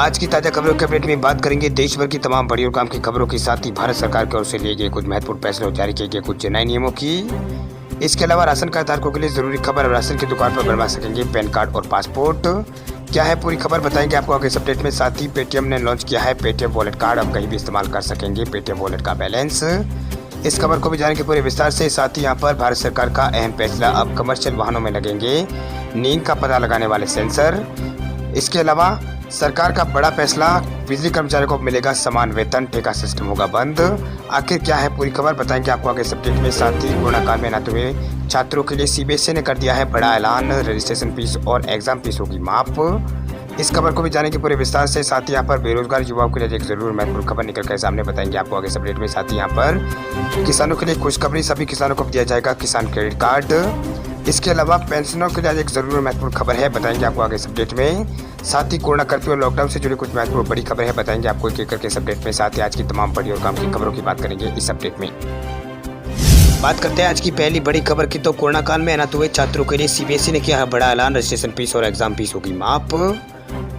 आज की ताज़ा खबरों के अपडेट में बात करेंगे देश भर की तमाम बड़ी और काम की खबरों के साथ ही भारत सरकार की ओर से लिए गए कुछ महत्वपूर्ण फैसले और जारी किए गए कुछ नए नियमों की। इसके अलावा राशन कार्ड धारकों के लिए जरूरी खबर, राशन की दुकान पर बनवा सकेंगे पैन कार्ड और पासपोर्ट। क्या है पूरी खबर बताएंगे आपको आगे इस अपडेट में। साथ ही पेटीएम ने लॉन्च किया है पेटीएम वॉलेट कार्ड, अब कहीं भी इस्तेमाल कर सकेंगे पेटीएम वॉलेट का बैलेंस। इस खबर को भी जानेंगे पूरे विस्तार से। साथ ही यहाँ पर भारत सरकार का अहम फैसला, अब कमर्शियल वाहनों में लगेंगे नींद का पता लगाने वाले सेंसर। इसके अलावा सरकार का बड़ा फैसला, बिजली कर्मचारियों को मिलेगा समान वेतन, ठेका सिस्टम होगा बंद। आखिर क्या है पूरी खबर बताएंगे आपको आगे सब्जेक्ट में। साथ ही कोरोना काल में नाते हुए छात्रों के लिए सीबीएसई ने कर दिया है बड़ा ऐलान, रजिस्ट्रेशन फीस और एग्जाम फीस होगी माफ। इस खबर को भी जानेंगे पूरे विस्तार से। साथ ही यहाँ पर बेरोजगार युवाओं के लिए एक जरूर महत्वपूर्ण खबर निकल कर सामने बताएंगे आपको आगे अपडेट में। साथ ही यहाँ पर किसानों के लिए खुशखबरी, सभी किसानों को दिया जाएगा किसान क्रेडिट कार्ड। इसके अलावा पेंशनों के लिए एक जरूर महत्वपूर्ण खबर है, बताएंगे आपको आगे इस अपडेट में। साथ ही कोरोना कर्फ्यू और लॉकडाउन से जुड़ी कुछ महत्वपूर्ण बड़ी खबर है, बताएंगे आपको एक एक करके इस अपडेट में। साथ ही आज की तमाम बड़ी और काम की खबरों की बात करेंगे इस अपडेट में। बात करते हैं आज की पहली बड़ी खबर की, तो कोरोना काल में अनाथ हुए छात्रों के लिए सीबीएसई ने किया है बड़ा ऐलान, रजिस्ट्रेशन फीस और एग्जाम फीस होगी माफ।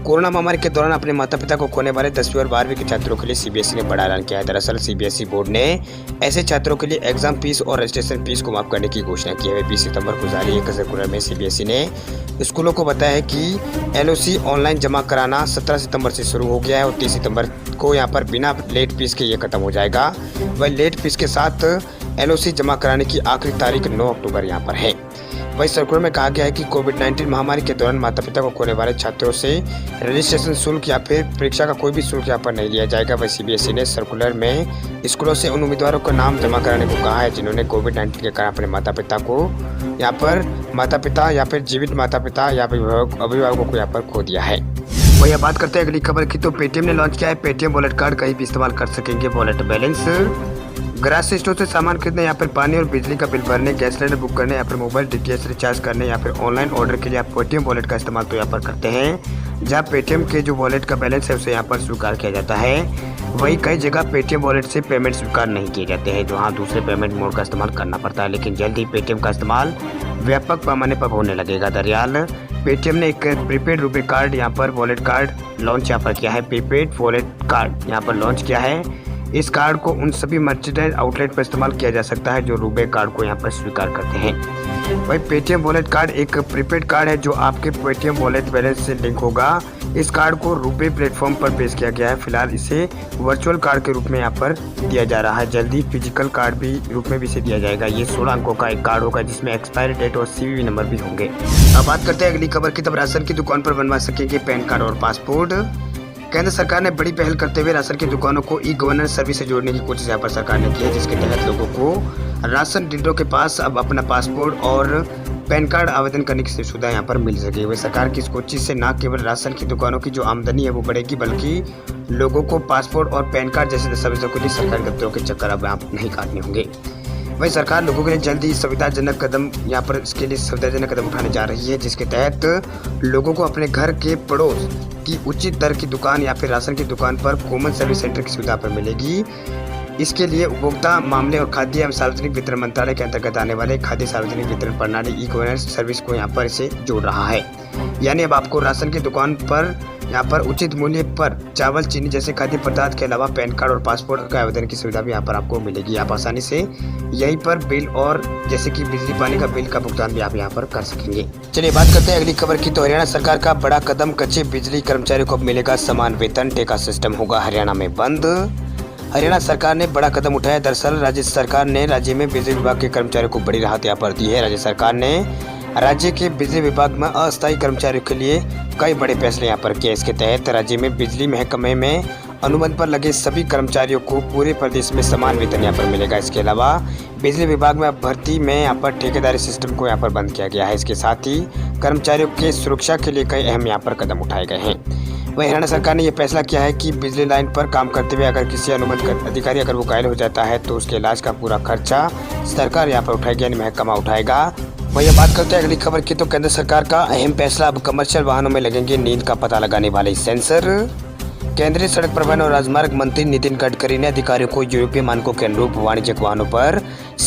कोरोना महामारी के दौरान अपने माता पिता को खोने वाले 10वीं और 12वीं के छात्रों के लिए सीबीएसई ने बड़ा ऐलान किया है। दरअसल सीबीएसई बोर्ड ने ऐसे छात्रों के लिए एग्जाम फीस और रजिस्ट्रेशन फीस को माफ करने की घोषणा की है। 20 सितंबर को जारी एक सर्कुलर में सीबीएसई ने स्कूलों को बताया है कि एलओसी ऑनलाइन जमा कराना 17 सितंबर से शुरू हो गया है और 30 सितंबर को यहाँ पर बिना लेट फीस के ये खत्म हो जाएगा। वही लेट फीस के साथ एलओसी जमा कराने की आखिरी तारीख 9 अक्टूबर यहाँ पर है। वही सर्कुलर में कहा गया है कि कोविड-19 महामारी के दौरान माता पिता को खोने वाले छात्रों से रजिस्ट्रेशन शुल्क या फिर परीक्षा का कोई भी शुल्क यहाँ पर नहीं लिया जाएगा। वही सीबीएसई ने सर्कुलर में स्कूलों से उन उम्मीदवारों का नाम जमा कराने को कहा है जिन्होंने कोविड-19 के कारण अपने माता पिता को यहाँ पर या फिर जीवित माता पिता या अभिभावकों को यहाँ पर खो दिया है। वही बात करते हैं अगली खबर की, तो पेटीएम ने लॉन्च किया है पेटीएम वॉलेट कार्ड, कहीं भी इस्तेमाल कर सकेंगे वॉलेट बैलेंस। ग्रास स्टोर से सामान खरीदने, यहाँ पर पानी और बिजली का बिल भरने, गैस सिलेंडर बुक करने, या फिर मोबाइल डीटीएच रिचार्ज करने, या फिर ऑनलाइन ऑर्डर के लिए आप पेटीएम वॉलेट का इस्तेमाल तो यहाँ पर करते हैं, जहाँ पेटीएम के जो वॉलेट का बैलेंस है उसे यहाँ पर स्वीकार किया जाता है। वही कई जगह पेटीएम वॉलेट से पेमेंट स्वीकार नहीं किए जाते हैं, जहाँ दूसरे पेमेंट मोड का इस्तेमाल करना पड़ता है। लेकिन जल्द ही पेटीएम का इस्तेमाल व्यापक पैमाने पर होने लगेगा। दरअसल पेटीएम ने एक प्रीपेड रुपए कार्ड यहाँ पर वॉलेट कार्ड लॉन्च यहाँ पर किया है, प्रीपेड वॉलेट कार्ड यहाँ पर लॉन्च किया है। इस कार्ड को उन सभी मर्चेंडाइज आउटलेट पर इस्तेमाल किया जा सकता है जो रुपए कार्ड को यहाँ पर स्वीकार करते हैं। वही पेटीएम वॉलेट कार्ड एक प्रीपेड कार्ड है जो आपके पेटीएम वॉलेट बैलेंस से लिंक होगा। इस कार्ड को रुपए प्लेटफॉर्म पर पेश किया गया है। फिलहाल इसे वर्चुअल कार्ड के रूप में यहाँ पर दिया जा रहा है, जल्दी फिजिकल कार्ड भी रूप में भी इसे दिया जाएगा। ये 16 अंकों का एक कार्ड होगा जिसमें एक्सपायरी डेट और सीवीवी नंबर भी होंगे। अब बात करते हैं अगली खबर की, तब राशन की दुकान पर बनवा सकेंगे पैन कार्ड और पासपोर्ट। केंद्र सरकार ने बड़ी पहल करते हुए राशन की दुकानों को ई गवर्नेंस सर्विस से जोड़ने की कोशिश यहाँ पर सरकार ने की है, जिसके तहत लोगों को राशन डीलरों के पास अब अपना पासपोर्ट और पैन कार्ड आवेदन करने की सुविधा यहाँ पर मिल सकेगी। वह सरकार की इस कोशिश से न केवल राशन की दुकानों की जो आमदनी है वो बढ़ेगी, बल्कि लोगों को पासपोर्ट और पैन कार्ड जैसे दस्तावेजों के लिए सरकारी दफ्तरों के चक्कर अब आप नहीं काटने होंगे। वही सरकार लोगों के लिए जल्द ही सुविधाजनक कदम यहाँ पर इसके लिए सुविधाजनक कदम उठाने जा रही है, जिसके तहत लोगों को अपने घर के पड़ोस की उचित दर की दुकान या फिर राशन की दुकान पर कॉमन सर्विस सेंटर की सुविधा पर मिलेगी। इसके लिए उपभोक्ता मामले और खाद्य एवं सार्वजनिक वितरण मंत्रालय के अंतर्गत आने वाले खाद्य सार्वजनिक वितरण प्रणाली ई गवर्नेंस सर्विस को यहाँ पर इसे जोड़ रहा है। यानी अब आपको राशन की दुकान पर यहाँ पर उचित मूल्य पर चावल, चीनी जैसे खाद्य पदार्थ के अलावा पैन कार्ड और पासपोर्ट का आवेदन की सुविधा भी यहाँ पर आपको मिलेगी। आप आसानी से यहीं पर बिल और जैसे कि बिजली पानी का बिल का भुगतान भी आप यहाँ पर कर सकेंगे। चलिए बात करते हैं अगली खबर की, तो हरियाणा सरकार का बड़ा कदम, कच्चे बिजली कर्मचारियों को मिलेगा समान वेतन, ठेका सिस्टम होगा हरियाणा में बंद। हरियाणा सरकार ने बड़ा कदम उठाया। दरअसल राज्य सरकार ने राज्य में बिजली विभाग के कर्मचारियों को बड़ी राहत यहाँ पर दी है। राज्य सरकार ने राज्य के बिजली विभाग में अस्थायी कर्मचारियों के लिए कई बड़े फैसले यहाँ पर किए। इसके तहत राज्य में बिजली महकमे में अनुबंध पर लगे सभी कर्मचारियों को पूरे प्रदेश में समान वेतन यहाँ पर मिलेगा। इसके अलावा बिजली विभाग में भर्ती में यहाँ पर ठेकेदारी सिस्टम को यहाँ पर बंद किया गया है। इसके साथ ही कर्मचारियों के सुरक्षा के लिए कई अहम यहाँ पर कदम उठाए गए हैं। वहीं हरियाणा सरकार ने यह फैसला किया है कि बिजली लाइन पर काम करते हुए अगर किसी अनुबंध अधिकारी अगर वो घायल हो जाता है तो उसके इलाज का पूरा खर्चा सरकार यहाँ पर उठाएगी, यानी महकमा उठाएगा। वही बात करते हैं अगली खबर की, तो केंद्र सरकार का अहम फैसला, अब कमर्शियल वाहनों में लगेंगे नींद का पता लगाने वाले सेंसर। केंद्रीय सड़क परिवहन और राजमार्ग मंत्री नितिन गडकरी ने अधिकारियों को यूरोपीय मानकों के अनुरूप वाणिज्यिक वाहनों पर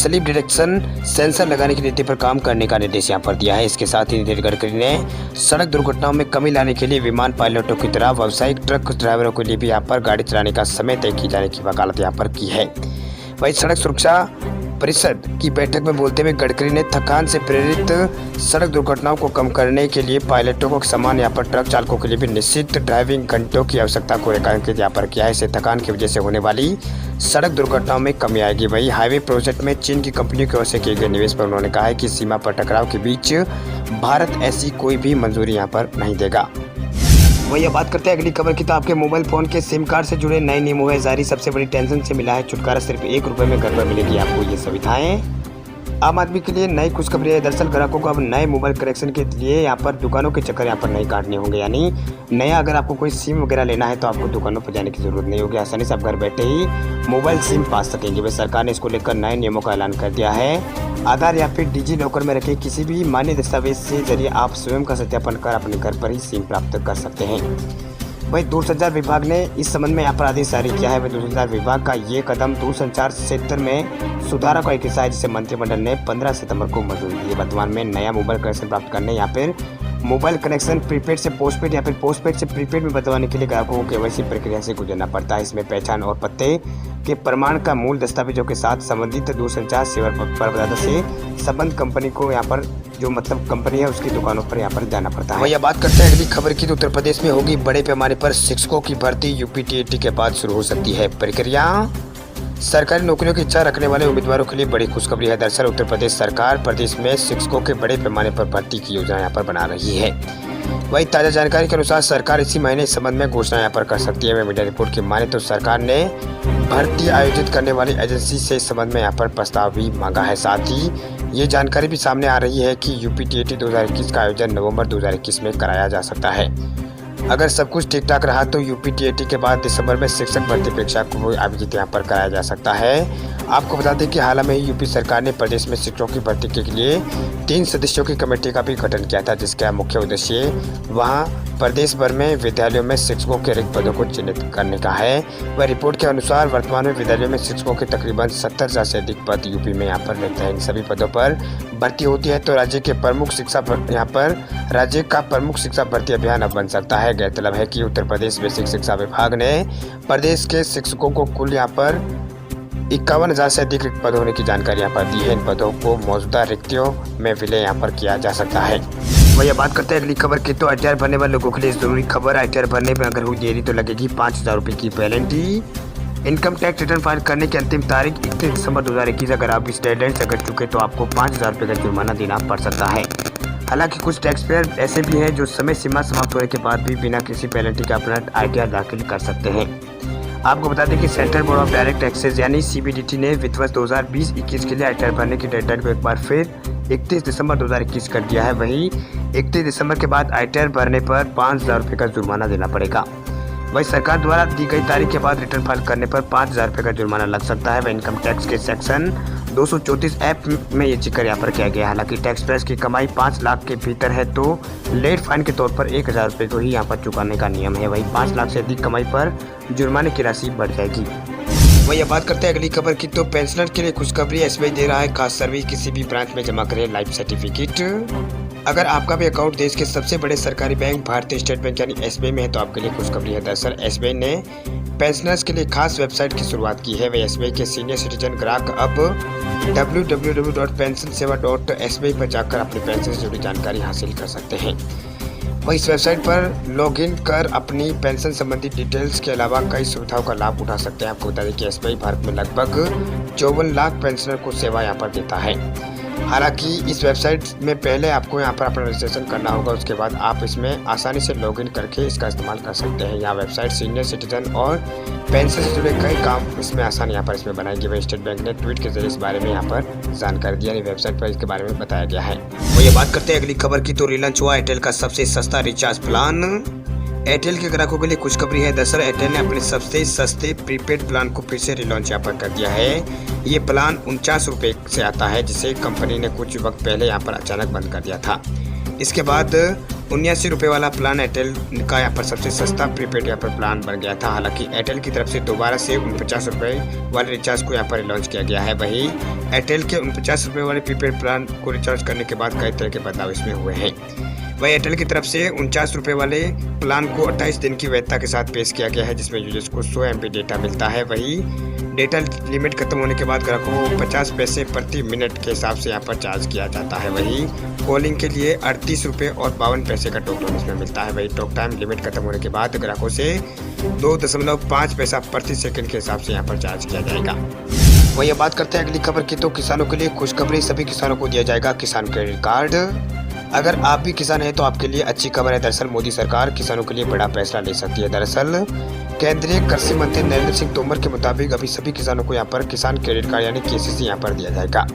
स्लीप डिटेक्शन सेंसर लगाने की नीति पर काम करने का निर्देश यहाँ पर दिया है। इसके साथ ही नितिन गडकरी ने सड़क दुर्घटनाओं में कमी लाने के लिए विमान पायलटों की तरह व्यावसायिक ट्रक ड्राइवरों के लिए भी यहाँ पर गाड़ी चलाने का समय तय किए जाने की वकालत यहाँ पर की है। वहीं सड़क सुरक्षा परिषद की बैठक में बोलते हुए गडकरी ने थकान से प्रेरित सड़क दुर्घटनाओं को कम करने के लिए पायलटों को समान यहाँ पर ट्रक चालकों के लिए भी निश्चित ड्राइविंग घंटों की आवश्यकता को रेखांकित यहाँ पर किया है। इससे थकान की वजह से होने वाली सड़क दुर्घटनाओं में कमी आएगी। वहीं हाईवे प्रोजेक्ट में चीन की कंपनियों की ओर से किए गए निवेश पर उन्होंने कहा है कि सीमा पर टकराव के बीच भारत ऐसी कोई भी मंजूरी यहाँ पर नहीं देगा। वही अब बात करते हैं अगली खबर की, तो आपके मोबाइल फोन के सिम कार्ड से जुड़े नए नियमों है जारी। सबसे बड़ी टेंशन से मिला है छुटकारा, सिर्फ ₹1 में घर पर मिलेगी आपको ये सुविधाएं। आम आदमी के लिए नई खुशखबरी है। दरअसल ग्राहकों को अब नए मोबाइल कनेक्शन के लिए यहाँ पर दुकानों के चक्कर यहाँ पर नहीं काटने होंगे। यानी नया अगर आपको कोई सिम वगैरह लेना है तो आपको दुकानों पर जाने की जरूरत नहीं होगी, आसानी से आप घर बैठे ही मोबाइल सिम पा सकेंगे। वह सरकार ने इसको लेकर नए नियमों का ऐलान कर दिया है। आधार या फिर डिजी लॉकर में रखे किसी भी मान्य दस्तावेज से जरिए आप स्वयं का सत्यापन कर अपने घर पर ही सिम प्राप्त कर सकते हैं। वहीं दूरसंचार विभाग ने इस संबंध में यहाँ पर आदेश जारी किया है। वही दूरसंचार विभाग का ये कदम दूरसंचार क्षेत्र में सुधारों का एक हिस्सा है, जिसे मंत्रिमंडल ने 15 सितंबर को मंजूरी दी है। वर्तमान में नया मोबाइल कनेक्शन प्राप्त करने या फिर मोबाइल कनेक्शन प्रीपेड से पोस्टपेड या फिर पोस्टपेड से प्रीपेड में बदलवाने के लिए ग्राहकों को केवाईसी प्रक्रिया से गुजरना पड़ता है। इसमें पहचान और पते के प्रमाण का मूल दस्तावेजों के साथ संबंधित दूरसंचार सेवा प्रदाता से संबंध कंपनी को यहाँ पर जो मतलब कंपनी है उसकी दुकानों पर यहाँ पर जाना पड़ता है। वही बात करते हैं अगली खबर की, तो उत्तर प्रदेश में होगी बड़े पैमाने पर शिक्षकों की भर्ती। यूपीटीईटी के बाद शुरू हो सकती है प्रक्रिया। सरकारी नौकरियों की इच्छा रखने वाले उम्मीदवारों के लिए बड़ी खुशखबरी है। दरअसल उत्तर प्रदेश सरकार प्रदेश में शिक्षकों के बड़े पैमाने पर भर्ती की योजना यहाँ पर बना रही है। वही ताज़ा जानकारी के अनुसार सरकार इसी महीने इस संबंध में घोषणा यहाँ पर कर सकती है। मीडिया रिपोर्ट की माने तो सरकार ने भर्ती आयोजित करने वाली एजेंसी से इस संबंध में यहाँ पर प्रस्ताव भी मांगा है। साथ ही ये जानकारी भी सामने आ रही है कि यूपीटीईटी 2021 का आयोजन नवंबर 2021 में कराया जा सकता है। अगर सब कुछ ठीक ठाक रहा तो यूपीटीईटी के बाद दिसंबर में शिक्षक भर्ती परीक्षा को आयोजित यहाँ पर कराया जा सकता है। आपको बता दें कि हाल में ही यूपी सरकार ने प्रदेश में शिक्षकों की भर्ती के लिए 3 सदस्यों की कमेटी का भी गठन किया था, जिसका मुख्य उद्देश्य वहां प्रदेश भर में विद्यालयों में शिक्षकों के रिक्त पदों को चिन्हित करने का है। वह रिपोर्ट के अनुसार वर्तमान में विद्यालयों में शिक्षकों के तकरीबन 70,000 से अधिक पद यूपी में यहाँ पर रिक्त हैं। इन सभी पदों पर भर्ती होती है तो राज्य का प्रमुख शिक्षा भर्ती अभियान अब बन सकता है। गौरतलब है कि उत्तर प्रदेश बेसिक शिक्षा विभाग ने प्रदेश के शिक्षकों को कुल यहाँ पर 51,000 से अधिक रिक्त पद होने की जानकारी यहाँ पर दी है। इन पदों को मौजूदा रिक्तियों में विलय यहाँ पर किया जा सकता है। वही बात करते हैं अगली खबर की, तो ITR भरने वाले लोगों के लिए जरूरी खबर। ITR भरने में अगर हुई देरी तो लगेगी 5,000 रुपये की penalty. Income tax return file करने की अंतिम तारीख 31 दिसंबर 2021। अगर आप इस डेडलाइन से कट चुके तो आपको 5,000 रुपये का जुर्माना देना पड़ सकता है। हालांकि कुछ टैक्स पेयर ऐसे भी हैं जो समय सीमा समाप्त होने के बाद भी बिना किसी पेनल्टी का अपना ITR दाखिल कर सकते हैं। आपको बता दें कि central board of direct taxes यानी CBDT ने वित्त वर्ष 2020-21 के लिए ITR भरने की डेडलाइन को एक बार फिर 31 दिसंबर 2021 कर दिया है। वहीं 31 दिसंबर के बाद ITR भरने पर 5,000 रुपये का जुर्माना देना पड़ेगा। वही सरकार द्वारा दी गई तारीख के बाद रिटर्न फाइल करने पर 5,000 रुपये का जुर्माना लग सकता है। वह इनकम टैक्स के सेक्शन 234 ऐप में ये जिक्र यहाँ पर किया गया है। हालांकि टैक्स पेयर्स की कमाई 5 लाख के भीतर है तो लेट फाइन के तौर पर 1,000 रुपये को ही यहाँ पर चुकाने का नियम है। वहीं 5 लाख से अधिक कमाई पर जुर्माने की राशि बढ़ जाएगी। वही अब बात करते हैं अगली खबर की, तो पेंशनर के लिए खुशखबरी। SBI दे रहा है खास सर्विस, किसी भी ब्रांच में जमा करें लाइफ सर्टिफिकेट। अगर आपका भी अकाउंट देश के सबसे बड़े सरकारी बैंक भारतीय स्टेट बैंक यानी SBI में है तो आपके लिए खुशखबरी है। दरअसल SBI ने पेंशनर्स के लिए खास वेबसाइट की शुरुआत की है। वह SBI के सीनियर सिटीजन ग्राहक अब www.pensionseva.sbi पर जाकर अपनी पेंशन से जुड़ी जानकारी हासिल कर सकते हैं। वहीं इस वेबसाइट पर लॉगिन कर अपनी पेंशन संबंधी डिटेल्स के अलावा कई सुविधाओं का लाभ उठा सकते हैं। आपको बता दें कि SBI भारत में लगभग 54 लाख पेंशनर को सेवा यहाँ पर देता है। हालांकि इस वेबसाइट में पहले आपको यहाँ पर अपना रजिस्ट्रेशन करना होगा, उसके बाद आप इसमें आसानी से लॉगिन करके इसका इस्तेमाल कर सकते हैं। यहाँ वेबसाइट सीनियर सिटीजन और पेंशन से जुड़े कई काम इसमें आसान यहाँ पर इसमें बनाई गई है। स्टेट बैंक ने ट्वीट के जरिए इस बारे में यहाँ पर जानकारी दी, वेबसाइट पर इसके बारे में बताया गया है। वो ये बात करते हैं अगली खबर की, तो रिलॉन्च हुआ एयरटेल का सबसे सस्ता रिचार्ज प्लान। एयरटेल के ग्राहकों के लिए खुशखबरी है। दरअसल एयरटेल ने अपने सबसे सस्ते प्रीपेड प्लान को फिर से रिलॉन्च यहाँ पर कर दिया है। ये प्लान 49 रुपये से आता है, जिसे कंपनी ने कुछ वक्त पहले यहाँ पर अचानक बंद कर दिया था। इसके बाद ₹79 वाला प्लान एयरटेल का यहाँ पर सबसे सस्ता प्रीपेड यहाँ पर प्लान बन गया था। हालांकि एयरटेल की तरफ से दोबारा से ₹49 वाले रिचार्ज को यहाँ पर लॉन्च किया गया है। वहीं एयरटेल के ₹49 वाले प्रीपेड प्लान को रिचार्ज करने के बाद कई तरह के बदलाव इसमें हुए हैं। वहीं एयरटेल की तरफ से ₹49 वाले प्लान को 28 दिन की वैधता के साथ पेश किया गया है, जिसमें यूजर्स को 100 MB डेटा मिलता है। वहीं डेटा लिमिट खत्म होने के बाद ग्राहकों को 50 पैसे प्रति मिनट के हिसाब से यहाँ पर चार्ज किया जाता है। वहीं कॉलिंग के लिए ₹38 और 52 पैसे का टॉक टाइम इसमें मिलता है। वहीं टॉक टाइम लिमिट खत्म होने के बाद ग्राहकों से 2.5 पैसा प्रति सेकंड के हिसाब से यहाँ पर चार्ज किया जाएगा। वहीं अब बात करते हैं अगली खबर की, तो किसानों के लिए खुशखबरी, सभी किसानों को दिया जाएगा किसान क्रेडिट कार्ड। अगर आप भी किसान हैं तो आपके लिए अच्छी खबर है। दरअसल मोदी सरकार किसानों के लिए बड़ा फैसला ले सकती है। दरअसल केंद्रीय कृषि मंत्री नरेंद्र सिंह तोमर के मुताबिक अभी सभी किसानों को यहाँ पर किसान क्रेडिट कार्ड यानी KCC यहाँ पर दिया जाएगा।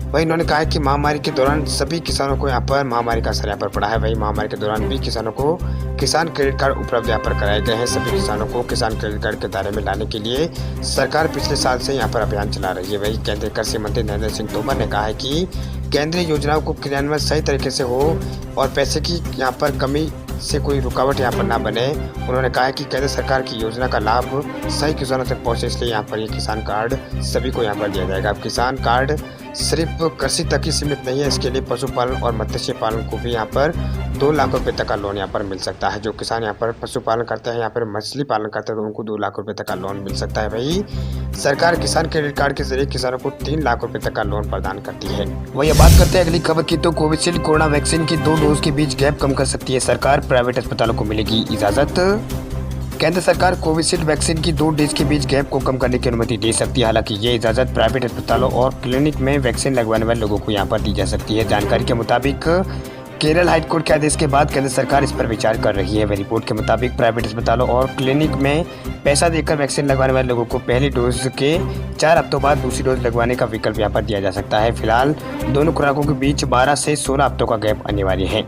वहीं उन्होंने कहा है कि महामारी के दौरान सभी किसानों को यहाँ पर महामारी का असर यहाँ पर पड़ा है। वहीं महामारी के दौरान भी किसानों को किसान क्रेडिट कार्ड उपलब्ध यहाँ पर कराए गए हैं। सभी किसानों को किसान क्रेडिट कार्ड के दायरे में लाने के लिए सरकार पिछले साल से यहाँ पर अभियान चला रही है। वहीं केंद्रीय कृषि मंत्री नरेंद्र सिंह तोमर ने कहा है कि केंद्रीय योजनाओं को क्रियान्वयन सही तरीके से हो और पैसे की यहाँ पर कमी से कोई रुकावट यहाँ पर ना बने। उन्होंने कहा है कि केंद्र सरकार की योजना का लाभ सही किसानों तक पहुँचे, इसलिए यहाँ पर ये किसान कार्ड सभी को यहाँ पर दिया जाएगा। अब किसान कार्ड सिर्फ कृषि तक ही सीमित नहीं है, इसके लिए पशुपालन और मत्स्य पालन को भी यहाँ पर 2 लाख रुपए तक का लोन यहाँ पर मिल सकता है। जो किसान यहाँ पर पशुपालन करते हैं, यहाँ पर मछली पालन करते हैं, तो उनको 2 लाख रुपए तक का लोन मिल सकता है। वही सरकार किसान क्रेडिट कार्ड के जरिए किसानों को 3 लाख रुपए तक का लोन प्रदान करती है। वही बात करते हैं अगली खबर की, तो कोविशील्ड कोरोना वैक्सीन की 2 डोज के बीच गैप कम कर सकती है सरकार, प्राइवेट अस्पतालों को मिलेगी इजाजत। केंद्र सरकार कोविशील्ड वैक्सीन की 2 डोज के बीच गैप को कम करने की अनुमति दे सकती है। हालांकि ये इजाजत प्राइवेट अस्पतालों और क्लिनिक में वैक्सीन लगवाने वाले लोगों को यहाँ पर दी जा सकती है। जानकारी के मुताबिक केरल हाईकोर्ट के आदेश के बाद केंद्र सरकार इस पर विचार कर रही है। वह रिपोर्ट के मुताबिक प्राइवेट अस्पतालों और क्लिनिक में पैसा देकर वैक्सीन लगवाने वाले लोगों को पहली डोज के 4 हफ्तों बाद दूसरी डोज लगवाने का विकल्प यहाँ पर दिया जा सकता है। फिलहाल दोनों खुराकों के बीच 12 से 16 हफ्तों का गैप अनिवार्य है।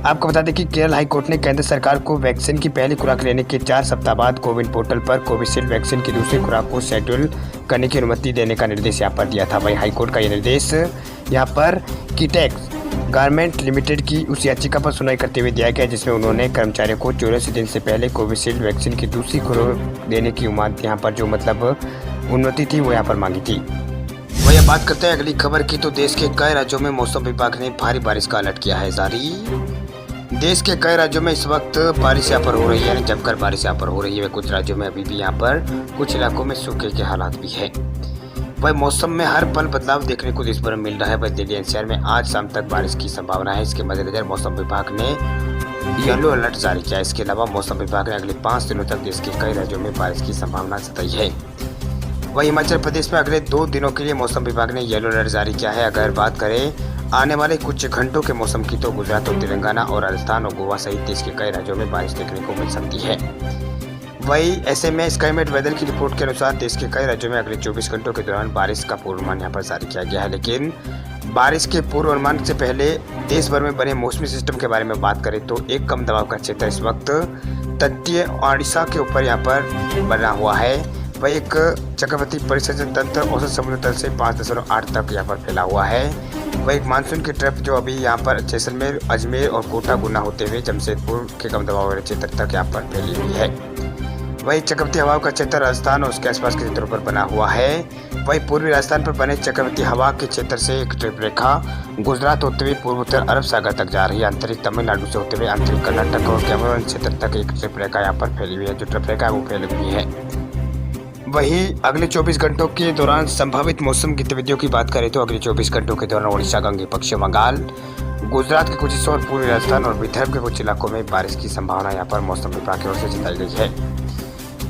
आपको बता दें कि केरल हाईकोर्ट ने केंद्र सरकार को वैक्सीन की पहली खुराक लेने के 4 सप्ताह बाद कोविन पोर्टल पर कोविशील्ड वैक्सीन की दूसरी खुराक को शेड्यूल करने की अनुमति देने का निर्देश यहाँ पर दिया था। वहीं हाईकोर्ट का यह निर्देश यहाँ पर कीटेक्स गारमेंट लिमिटेड की उस याचिका पर सुनवाई करते हुए दिया गया, जिसमें उन्होंने कर्मचारियों को 84 दिन से पहले कोविशील्ड वैक्सीन की दूसरी खुराक देने की उम्मीद यहाँ पर जो अनुमति थी वो यहाँ पर मांगी थी। वही अब बात करते हैं अगली खबर की, तो देश के कई राज्यों में मौसम विभाग ने भारी बारिश का अलर्ट किया है जारी। देश के कई राज्यों में इस वक्त बारिश यहाँ पर हो रही है, यानी जमकर बारिश यहाँ पर हो रही है। कुछ राज्यों में अभी भी यहाँ पर कुछ इलाकों में सूखे के हालात भी है। वह मौसम में हर पल बदलाव देखने को देश भर में मिल रहा है। वह दिल्ली एनसीआर में आज शाम तक बारिश की संभावना है। इसके मद्देनजर मौसम विभाग ने येलो अलर्ट जारी किया। इसके अलावा मौसम विभाग ने अगले 5 दिनों तक देश के कई राज्यों में बारिश की संभावना जताई है। वहीं हिमाचल प्रदेश में अगले 2 दिनों के लिए मौसम विभाग ने येलो अलर्ट जारी किया है। अगर बात करें आने वाले कुछ घंटों के मौसम की, तो गुजरात और तेलंगाना और राजस्थान और गोवा सहित देश के कई राज्यों में बारिश देखने को मिल सकती है। वहीं ऐसे में स्काईमेट वेदर की रिपोर्ट के अनुसार देश के कई राज्यों में अगले 24 घंटों के दौरान बारिश का पूर्वानुमान यहाँ पर जारी किया गया है। लेकिन बारिश के पूर्वानुमान से पहले देश भर में बने मौसमी सिस्टम के बारे में बात करें, तो एक कम दबाव का क्षेत्र इस वक्त तटीय ओडिशा के ऊपर यहाँ पर बना हुआ है। वह एक चक्रवाती परिसंचरण तंत्र औसत समुद्र तल से 5.8 तक यहाँ पर फैला हुआ है। वह एक मानसून की ट्रफ जो अभी यहाँ पर जैसलमेर, अजमेर और कोटा गुना होते हुए जमशेदपुर के कम दबाव वाले क्षेत्र तक यहाँ पर फैली हुई है। वही चक्रवाती हवाओं का क्षेत्र राजस्थान और उसके आसपास के क्षेत्रों पर बना हुआ है। वही पूर्वी राजस्थान पर बने चक्रवाती हवा के क्षेत्र से एक ट्रिप रेखा गुजरात होते हुए पूर्व उत्तर अरब सागर तक जा रही है। आंतरिक तमिलनाडु से होते हुए आंतरिक कर्नाटक और केरल क्षेत्र तक एक ट्रिप रेखा यहाँ पर फैली हुई है। जो ट्रिप रेखा है वो फैली हुई है। वहीं अगले 24 घंटों के दौरान संभावित मौसम गतिविधियों की बात करें, तो अगले 24 घंटों के दौरान ओडिशा, गंगे पश्चिम बंगाल, गुजरात के कुछ हिस्सों और पूर्वी राजस्थान और विदर्भ के कुछ इलाकों में बारिश की संभावना यहाँ पर मौसम विभाग की ओर से जताई गई है।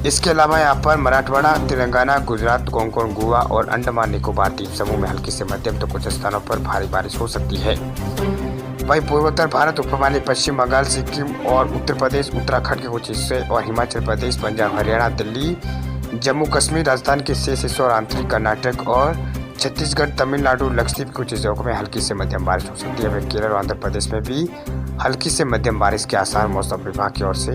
इसके अलावा यहाँ पर मराठवाड़ा, तेलंगाना, गुजरात, कोंकण, गोवा और अंडमान निकोबार द्वीप समूह में हल्की से मध्यम तो कुछ स्थानों पर भारी बारिश हो सकती है। वहीं पूर्वोत्तर भारत, उपमहाद्वीप, पश्चिम बंगाल, सिक्किम और उत्तर प्रदेश, उत्तराखंड के कुछ हिस्से और हिमाचल प्रदेश, पंजाब, हरियाणा, दिल्ली, जम्मू कश्मीर, राजस्थान के शेष हिस्सों और आंतरिक कर्नाटक और छत्तीसगढ़, तमिलनाडु, लक्षद्वीप के कुछ जगहों में हल्की से मध्यम बारिश हो सकती है। वहीं केरल और आंध्र प्रदेश में भी हल्की से मध्यम बारिश के आसार मौसम विभाग की ओर से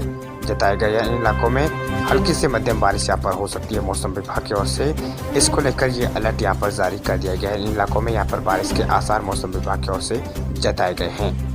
जताए गए हैं। इन इलाकों में हल्की से मध्यम बारिश यहाँ पर हो सकती है मौसम विभाग की ओर से। इसको लेकर ये अलर्ट यहाँ पर जारी कर दिया गया है। इन इलाकों में यहाँ पर बारिश के आसार मौसम विभाग की ओर से जताए गए हैं।